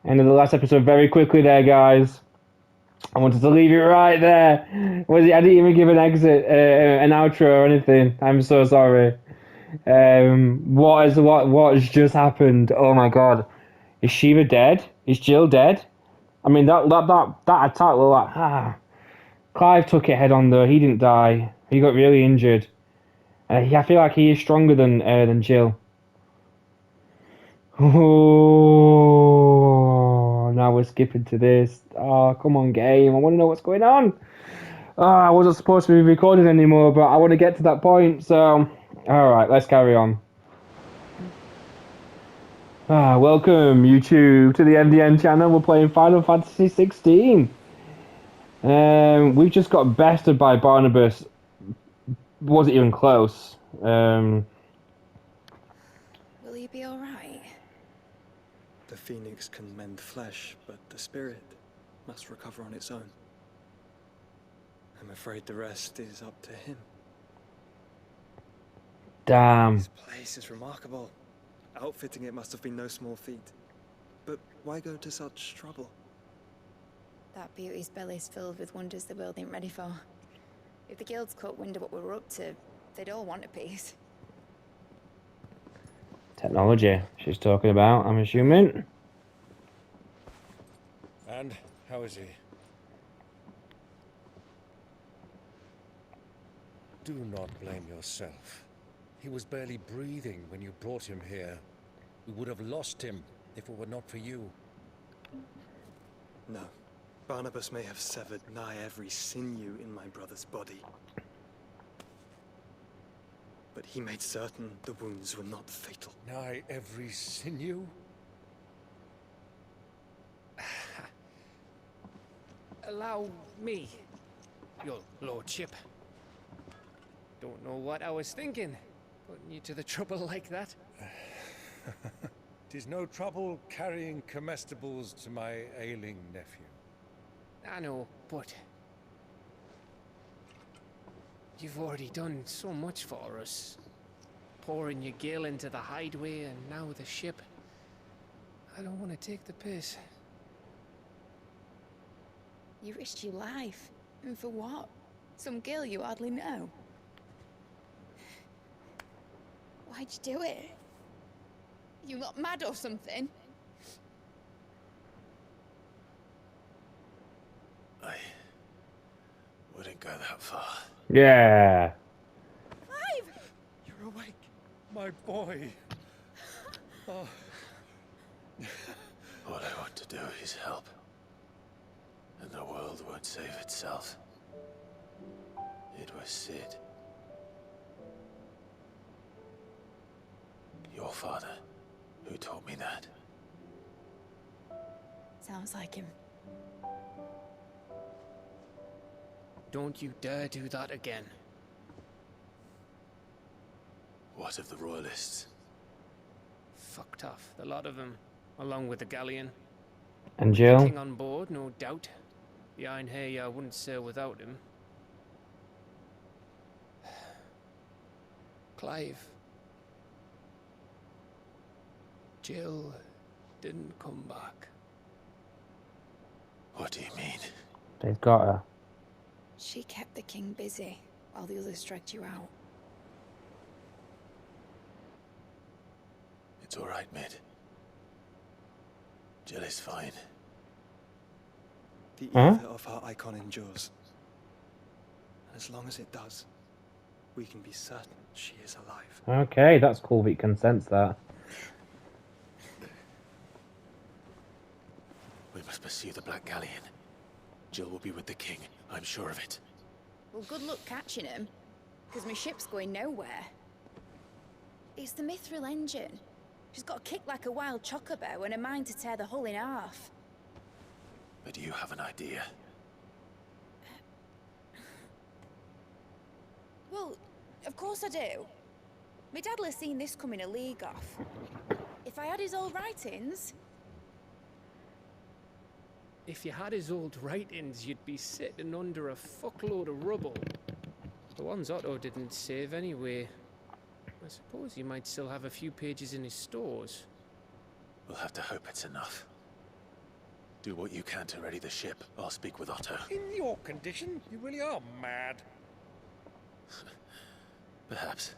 End of the last episode very quickly there, guys. I wanted to leave it right there. I didn't even give an exit, an outro or anything. I'm so sorry. What has just happened? Oh my god. Is Shiva dead? Is Jill dead? I mean that attack looked like Clive took it head on though. He didn't die. He got really injured. I feel like he is stronger than Jill. Oh, now we're skipping to this. Oh, come on, game. I want to know what's going on. Oh, I wasn't supposed to be recording anymore, but I want to get to that point. So, all right, let's carry on. Welcome, YouTube, to the MDN channel. We're playing Final Fantasy 16. We've just got bested by Barnabus. Wasn't even close. Will he be all right? The phoenix can mend flesh, but the spirit must recover on its own. I'm afraid the rest is up to him. Damn. This place is remarkable. Outfitting it must have been no small feat. But why go to such trouble? That beauty's belly's filled with wonders the world ain't ready for. If the guilds caught wind of what we were up to, they'd all want a piece. Technology she's talking about, I'm assuming. And how is he? Do not blame yourself. He was barely breathing when you brought him here. We would have lost him if it were not for you. No. Barnabus may have severed nigh every sinew in my brother's body. But he made certain the wounds were not fatal. Nigh every sinew? Allow me, your lordship. Don't know what I was thinking, putting you to the trouble like that. 'Tis no trouble carrying comestibles to my ailing nephew. I know, but you've already done so much for us. Pouring your gil into the hideaway and now the ship. I don't want to take the piss. You risked your life. And for what? Some girl you hardly know. Why'd you do it? You not mad or something? I wouldn't go that far. Yeah. Clive! You're awake, my boy. Oh. All I want to do is help. And the world won't save itself. It was Sid. Your father, who taught me that. Sounds like him. Don't you dare do that again. What of the royalists? Fucked off, the lot of them, along with the galleon. And The Jill? king on board, no doubt. The Iron Hair wouldn't sail without him. Clive. Jill didn't come back. What do you mean? They've got her. She kept the king busy while the others dragged you out. It's all right, Mid. Jill is fine. The Huh? ether of her icon endures. And as long as it does, we can be certain she is alive. Okay, that's cool that you can sense that. We must pursue the Black Galleon. Jill will be with the king, I'm sure of it. Well, good luck catching him, because my ship's going nowhere. It's the Mithril engine. She's got a kick like a wild chocobo and a mind to tear the hull in half. But you have an idea. Well, of course I do. My dad'll have seen this coming a league off. If I had his old writings... If you had his old writings, you'd be sitting under a fuckload of rubble. The ones Otto didn't save anyway. I suppose he might still have a few pages in his stores. We'll have to hope it's enough. Do what you can to ready the ship. I'll speak with Otto. In your condition, you really are mad. Perhaps.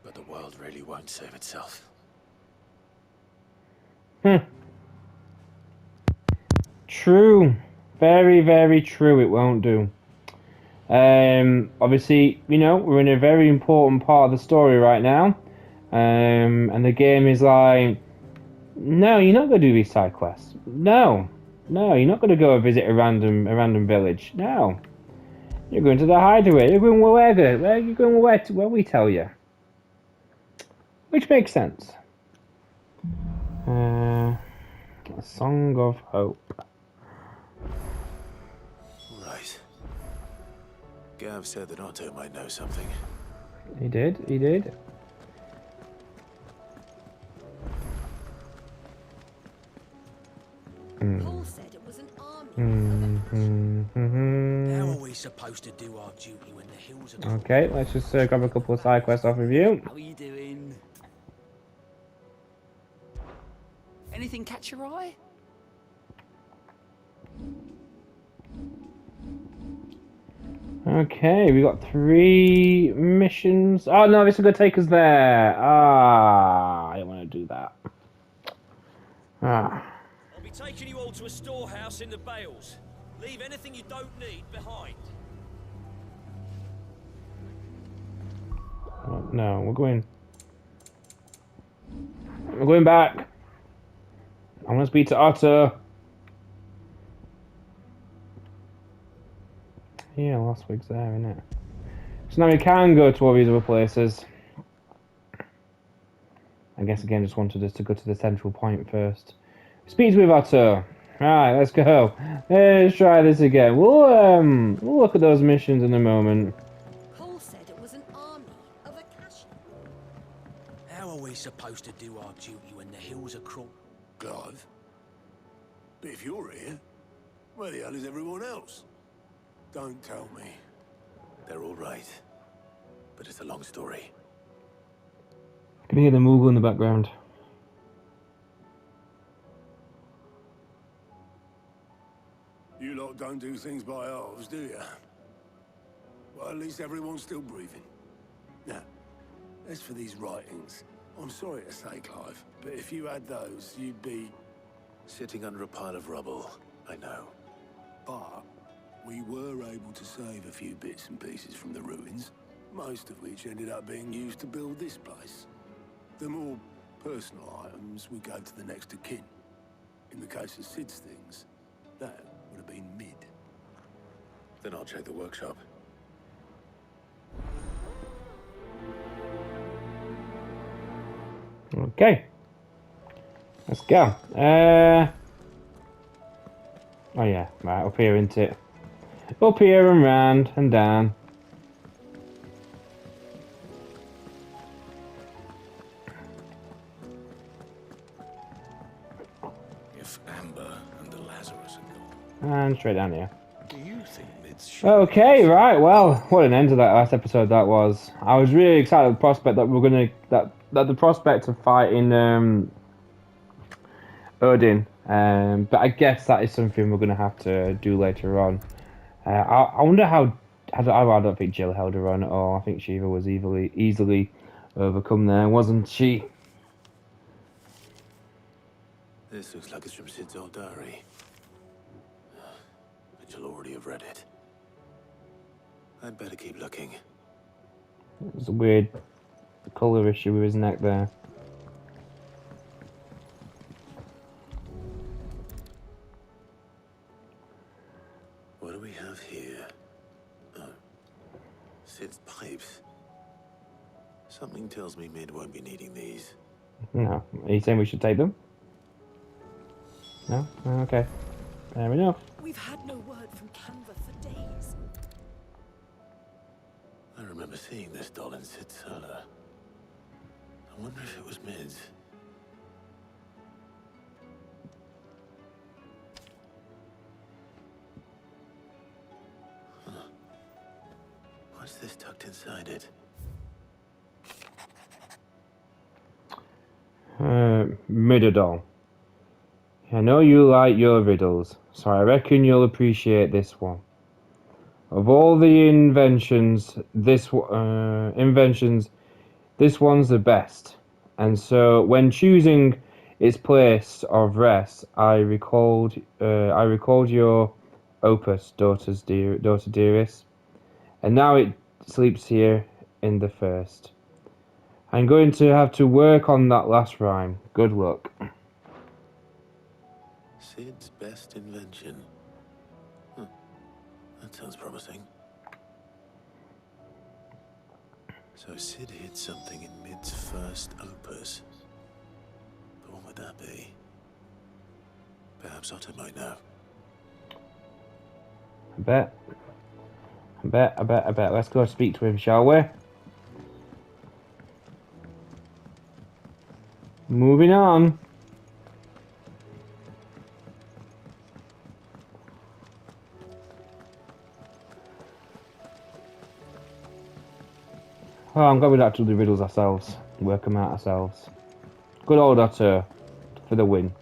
But the world really won't save itself. True. Very, very true. It won't do. Obviously, you know, we're in a very important part of the story right now. And the game is like, no, you're not going to do these side quests. No, you're not going to go visit a random village. No, you're going to the hideaway. You're going where you're going where we tell you, which makes sense. A Song of Hope. Right. Gav said that Otto might know something. He did. Paul said it was an army. How are we supposed to do our duty when the hills are... Okay, let's just grab a couple of side quests off of you. How are you doing? Anything catch your eye? Okay, we got 3 missions. Oh no, this is gonna take us there. I don't want to do that. I'll be taking you all to a storehouse in the Bales. Leave anything you don't need behind. Oh, no, we're going back. I want to speak to Otto. Yeah, last week's there, isn't it? So now we can go to all these other places. I guess again, just wanted us to go to the central point first. Speak with Otto. Right, let's go. Let's try this again. We'll look at those missions in a moment. Paul said it was an army of Akashi. How are we supposed to do our duty when the hills are crawled? Clive? But if you're here, where the hell is everyone else? Don't tell me. They're all right. But it's a long story. Can you hear the Moogle in the background? You lot don't do things by halves, do you? Well, at least everyone's still breathing. Now, as for these writings, I'm sorry to say, Clive, but if you had those, you'd be... Sitting under a pile of rubble, I know. But we were able to save a few bits and pieces from the ruins, most of which ended up being used to build this place. The more personal items would go to the next of kin. In the case of Sid's things, that would have been mid. Then I'll check the workshop. Okay. Let's go. Oh yeah, right, up here, isn't it? Up here and round and down. If Amber and the Lazarus are gone. And straight down here. Do you think Mid's Okay, right, well, what an end to that last episode that was. I was really excited at the prospect that we're gonna that the prospect of fighting Odin. But I guess that is something we're gonna have to do later on. I wonder how I don't think Jill held her own at all. I think Shiva was easily overcome there, wasn't she? This looks like it's from Sid's old diary. But you'll already have read it. I'd better keep looking. There's a weird colour issue with his neck there. What do we have here? Oh. Sid's pipes. Something tells me Mid won't be needing these. No. Are you saying we should take them? No? Okay. Fair enough. We've had no word from Canva for days. I remember seeing this doll in Sid's cellar. I wonder if it was Mid's. Huh. What's this tucked inside it? Midodol. I know you like your riddles, so I reckon you'll appreciate this one. Of all the inventions, this one's the best. And so, when choosing its place of rest, I recalled your opus, daughter dearest, and now it sleeps here in the first. I'm going to have to work on that last rhyme. Good luck. Sid's best invention. Huh. That sounds promising. So Sid hid something in Mid's first opus. But what would that be? Perhaps Otto might know. I bet. Let's go speak to him, shall we? Moving on. Oh, I'm glad we don't have to do the riddles ourselves. Work them out ourselves. Good old Otto for the win.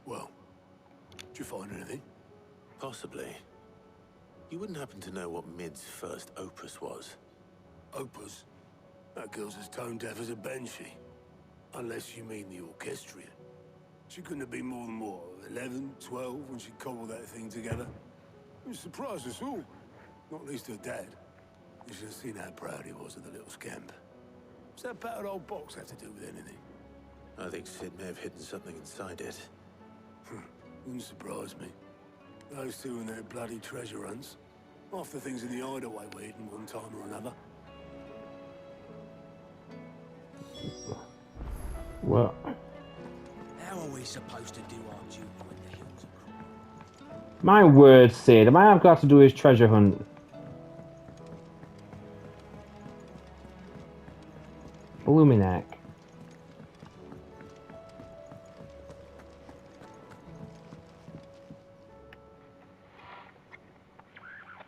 Well, did you find anything? Possibly. You wouldn't happen to know what Mid's first opus was? Opus? That girl's as tone deaf as a banshee. Unless you mean the orchestrion. She couldn't have been more than, what, 11, 12 when she cobbled that thing together? It surprised us all. Not least her dad. You should have seen how proud he was of the little scamp. What's that battered old box have to do with anything? I think Sid may have hidden something inside it. Wouldn't surprise me. Those two and their bloody treasure hunts. Half the things in the hideaway were hidden one time or another. What? How are we supposed to do our duty when the hills are cruel? My word, Sid. I might have got to do his treasure hunt. Illuminac.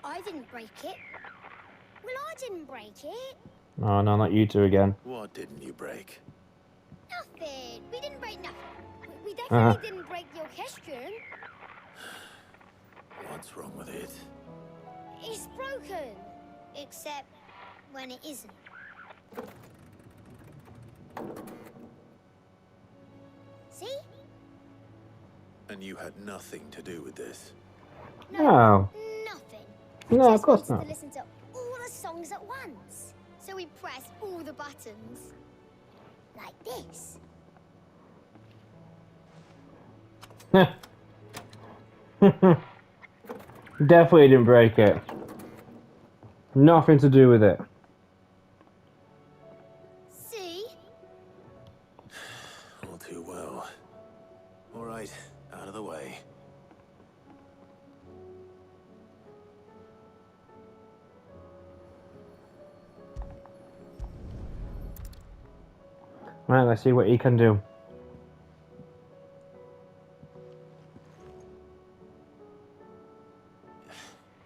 I didn't break it. Well, I didn't break it. Oh no, not you two again. What didn't you break? Nothing. We didn't break nothing. We definitely didn't break the orchestrion. What's wrong with it? It's broken. Except when it isn't. See? And you had nothing to do with this? No. Nothing. No, of Just course wanted not. to listen to all the songs at once. So we pressed all the buttons. Like this. Definitely didn't break it. Nothing to do with it. See? All too well. All right, out of the way. Right, let's see what he can do.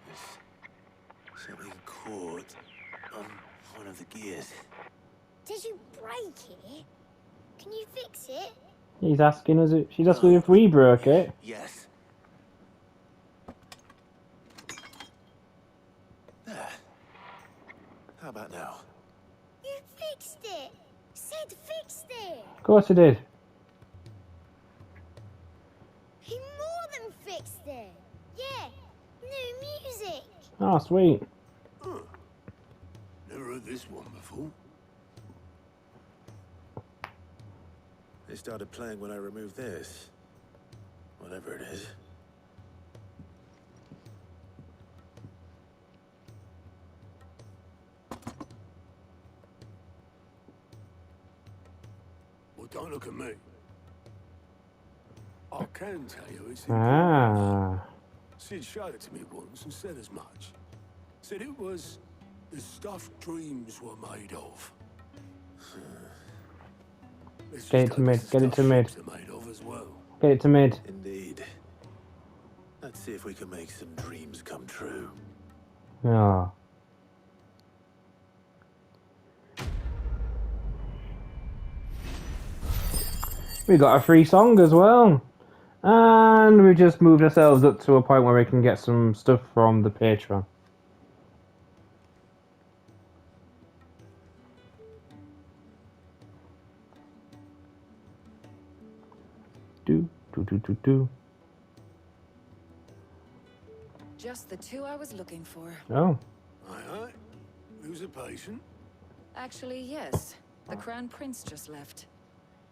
There's something caught on one of the gears. Did you break it? Can you fix it? He's asking us. She's asking if we broke it. Yes. There. How about now? You fixed it. Sid fixed it. Of course he did. He more than fixed it. Yeah. New music. Oh, sweet. Never heard this one before. They started playing when I removed this. Whatever it is. Well, don't look at me. I can tell you it's Ah. Sid showed it to me once and said as much. Said it was the stuff dreams were made of. Let's Get it just to hope mid. it's the Get it stuff to mid. ships are made of as well. Get it to mid. Indeed. Let's see if we can make some dreams come true. Oh. We got a free song as well. And we just moved ourselves up to a point where we can get some stuff from the Patreon. Do. Just the two I was looking for. Oh. Aye. Who's a patient? Actually, yes. The Crown Prince just left.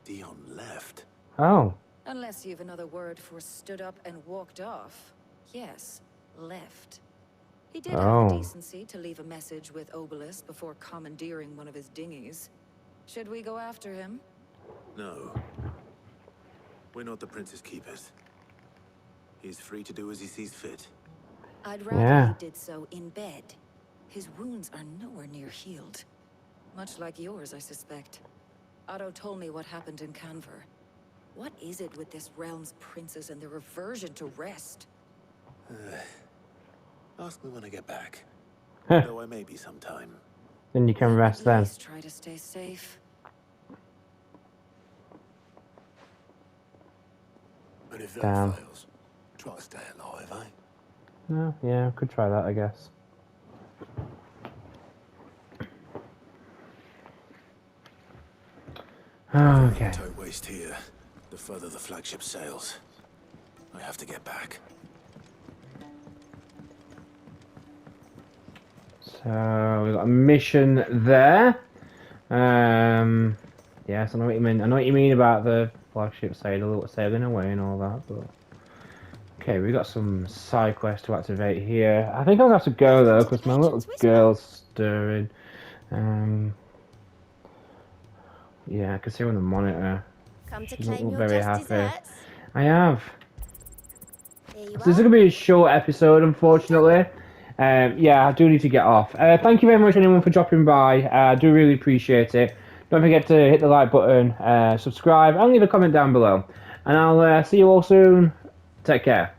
Dion left. Oh. Unless you've another word for stood up and walked off. Yes, left. He did have the decency to leave a message with Obelisk before commandeering one of his dinghies. Should we go after him? No. We're not the prince's keepers. He's free to do as he sees fit. I'd rather he did so in bed. His wounds are nowhere near healed. Much like yours, I suspect. Otto told me what happened in Canver. What is it with this realm's princes and their aversion to rest? Ask me when I get back. Though I may be sometime. Then you can rest then. Please try to stay safe. And if that fails, try to stay alive, eh? No, yeah, could try that, I guess. Okay. Don't waste here. The further the flagship sails, I have to get back. So we've got a mission there. Yes, I know what you mean. I know what you mean about the flagship sailing away and all that. But okay, we got some side quests to activate here. I think I'll have to go though because my little girl's stirring. Yeah, I can see her on the monitor. She's not very happy. I have. So this is going to be a short episode, unfortunately. Yeah, I do need to get off. Thank you very much, anyone, for dropping by. I do really appreciate it. Don't forget to hit the like button, subscribe, and leave a comment down below. And I'll see you all soon. Take care.